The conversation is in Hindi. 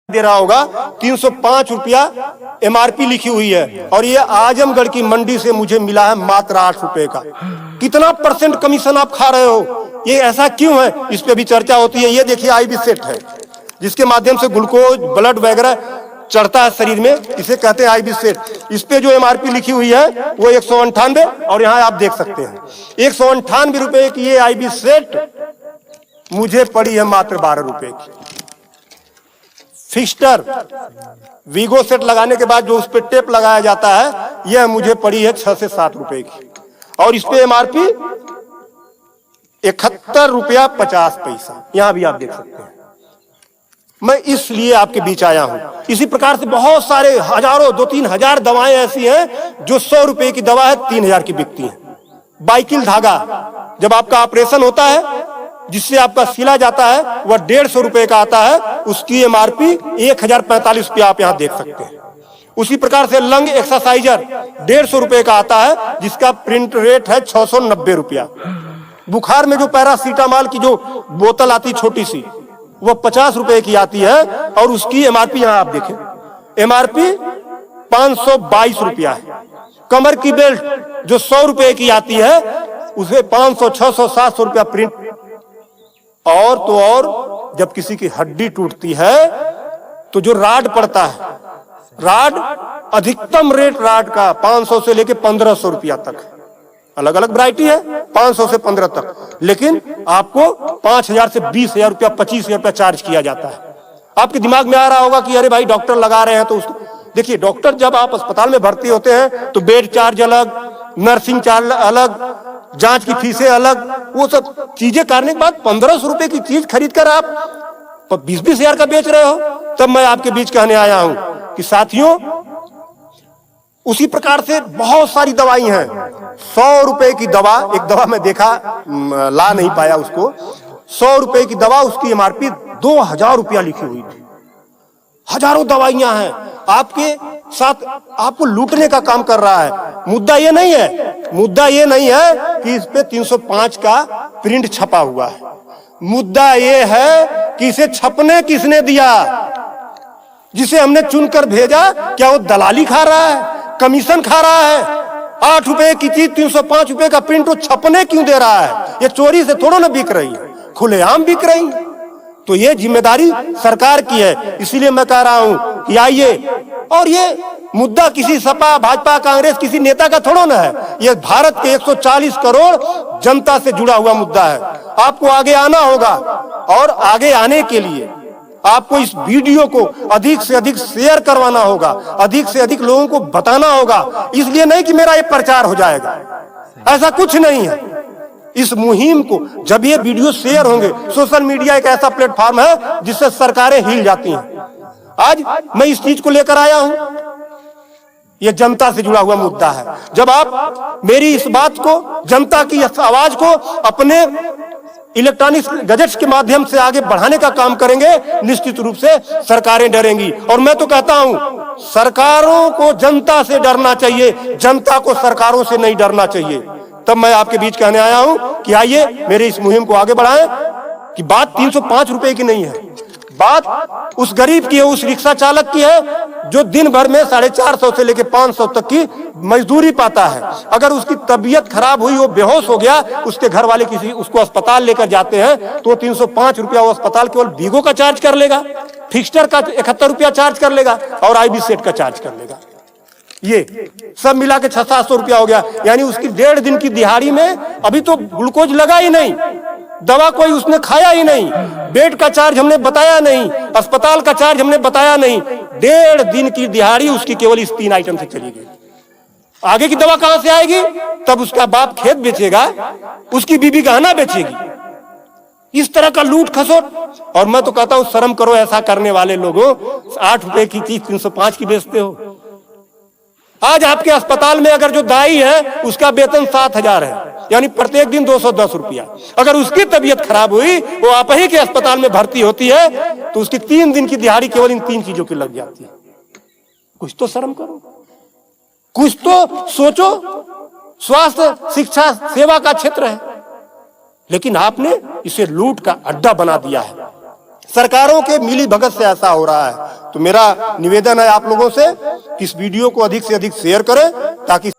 दे रहा होगा 305 रुपया एमआरपी लिखी हुई है और ये आजमगढ़ की मंडी से मुझे मिला है मात्र 8 रुपए का। कितना परसेंट कमीशन आप खा रहे हो? ये ऐसा क्यों है? इस पे भी चर्चा होती है। ये देखिए आईबी सेट है जिसके माध्यम से ग्लूकोज ब्लड वगैरह चढ़ता है शरीर में, इसे कहते हैं आईबी सेट। इस पे जो एमआरपी लिखी हुई है वो 198 और यहाँ आप देख सकते हैं 198 रुपए की ये आईबी सेट मुझे पड़ी है मात्र 12 रुपए की। फिक्स्टर वीगो सेट लगाने के बाद जो उस पर टेप लगाया जाता है यह मुझे पड़ी है 6 से 7 रुपए की और इस पे एमआरपी 71 रुपया 50 पैसा। यहां भी आप देख सकते हैं। मैं इसलिए आपके बीच आया हूं। इसी प्रकार से बहुत सारे हजारों 2-3 हजार दवाएं ऐसी हैं जो 100 रुपए की दवा है 3000 की बिकती है। बाइकिल धागा जब आपका ऑपरेशन होता है जिससे आपका सिला जाता है वह 150 रुपए का आता है, उसकी एमआरपी 1045 रुपया आप यहां देख सकते हैं। उसी प्रकार से लंग एक्सरसाइजर 150 रुपए का आता है जिसका प्रिंट रेट है 690 रुपया। बुखार में जो पैरासीटामॉल की जो बोतल आती छोटी सी वह 50 रुपए की आती है और उसकी एमआरपी यहां आप देखें एमआरपी 522 रुपया है। कमर की बेल्ट जो 100 रुपए की आती है उसे 500, 600, 700 रुपया प्रिंट। और तो और जब किसी की हड्डी टूटती है तो जो राड पड़ता है, राड अधिकतम रेट राड का 500 से लेके 1500 रुपया तक, अलग अलग वैरायटी है 500 से 15 तक, लेकिन आपको 5000 से 20,000 रुपया 25,000 रुपया चार्ज किया जाता है। आपके दिमाग में आ रहा होगा कि अरे भाई डॉक्टर लगा रहे हैं तो उसको देखिए। डॉक्टर जब आप अस्पताल में भर्ती होते हैं तो बेड चार्ज अलग, नर्सिंग चार्ज अलग, जांच की फीसें अलग, वो सब चीजें करने के बाद 1500 रुपए की चीज खरीद कर आप 20-20 हजार का बेच रहे हो। तब मैं आपके बीच कहने आया हूं कि साथियों उसी प्रकार से बहुत सारी दवाई हैं। 100 रुपए की दवा, एक दवा मैं देखा ला नहीं पाया उसको, 100 रुपए की दवा उसकी एमआरपी 2000 रुपया लिखी हुई थी। हजारों दवाइयां हैं आपके साथ, आपको लूटने का काम कर रहा है। मुद्दा ये नहीं है कि इस पे 305 का प्रिंट छपा हुआ है। मुद्दा ये है कि इसे छपने किसने दिया? जिसे हमने चुनकर भेजा क्या वो दलाली खा रहा है, कमीशन खा रहा है? 8 रुपए की चीज 305 रुपए का प्रिंट वो छपने क्यों दे रहा है? ये चोरी से थोड़ा ना बिक रही है, खुलेआम बिक रही है। तो ये जिम्मेदारी सरकार की है। इसीलिए मैं कह रहा हूं कि आइए, और ये मुद्दा किसी सपा भाजपा कांग्रेस किसी नेता का थोड़ा ना है, ये भारत के 140 करोड़ जनता से जुड़ा हुआ मुद्दा है। आपको आगे आना होगा और आगे आने के लिए आपको इस वीडियो को अधिक से अधिक शेयर करवाना होगा, अधिक से अधिक लोगों को बताना होगा। इसलिए नहीं कि मेरा ये प्रचार हो जाएगा, ऐसा कुछ नहीं है। इस मुहिम को जब ये वीडियो शेयर होंगे, सोशल मीडिया एक ऐसा प्लेटफॉर्म है जिससे सरकारें हिल जाती हैं। आज मैं इस चीज को लेकर आया हूं, ये जनता से जुड़ा हुआ मुद्दा है। जब आप मेरी इस बात को, जनता की इस आवाज को अपने इलेक्ट्रॉनिक गैजेट्स के माध्यम से आगे बढ़ाने का काम करेंगे, निश्चित रूप से सरकारें डरेंगी। और मैं तो कहता हूं सरकारों को जनता से डरना चाहिए, जनता को सरकारों से नहीं डरना चाहिए। तब मैं आपके बीच कहने आया हूं कि आइए मेरे इस मुहिम को आगे बढ़ाएं। कि बात 305 रुपए की नहीं है, बात उस गरीब की है, उस रिक्शा चालक की है जो दिन भर में 450 से लेकर 500 तक की मजदूरी पाता है। अगर उसकी तबीयत खराब हुई, वो बेहोश हो गया, उसके घर वाले किसी उसको अस्पताल लेकर जाते हैं तो 305 रुपया वो अस्पताल केवल वीगो का चार्ज कर लेगा, फिक्स्टर का 71 रुपया चार्ज कर लेगा और आईबी सेट का चार्ज कर लेगा। ये सब मिला के 600-700 रुपया हो गया। यानी उसकी 1.5 दिन की दिहाड़ी में अभी तो ग्लूकोज लगा ही नहीं, दवा कोई उसने खाया ही नहीं, बेड का चार्ज हमने बताया नहीं, अस्पताल का चार्ज हमने बताया नहीं। 1.5 दिन की दिहाड़ी उसकी केवल इस 3 आइटम से चली गई। आगे की दवा कहां से आएगी? तब उसका बाप खेत बेचेगा, उसकी बीबी गहना बेचेगी। इस तरह का लूट खसोट। और मैं तो कहता हूं शर्म करो ऐसा करने वाले लोगों। 8 रुपए की चीज 305 की बेचते हो। आज आपके अस्पताल में अगर जो दाई है उसका वेतन 7,000 है, यानी प्रत्येक दिन 210 रुपया। अगर उसकी तबीयत खराब हुई, वो आप ही के अस्पताल में भर्ती होती है तो उसकी 3 दिन की दिहाड़ी केवल इन 3 चीजों की लग जाती है। कुछ तो शर्म करो, कुछ तो सोचो। स्वास्थ्य, शिक्षा, सेवा का क्षेत्र है, लेकिन आपने इसे लूट का अड्डा बना दिया है। सरकारों के मिली भगत से ऐसा हो रहा है। तो मेरा निवेदन है आप लोगों से कि इस वीडियो को अधिक से अधिक शेयर करें ताकि